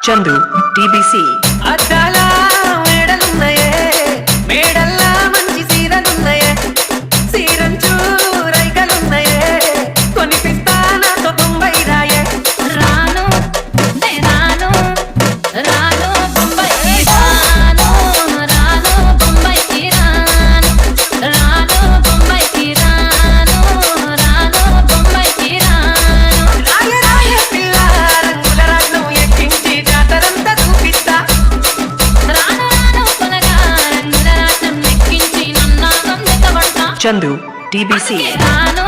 Chandu TBC అద్దాల మేడలున్నాయే మేడల్లా మంచి సీరలున్నాయే సీరంచు రైకలున్నాయే కొనిపిస్తా నాతో బొంబై రాయే రాను రాను రాను బొంబాయికి రాను రాను బొంబాయికి రాను రాను బొంబాయికి రాను రాను బొంబాయికి రాను రాయ రాయ పిల్ల రంగుల రాట్నం ఎక్కించి జాతరంతా చూపిస్తా రాను రాను కొనగా రంగుల రాట్నం ఎక్కించి నన్నాగం జతపడతా చందు టీబీసీ రాను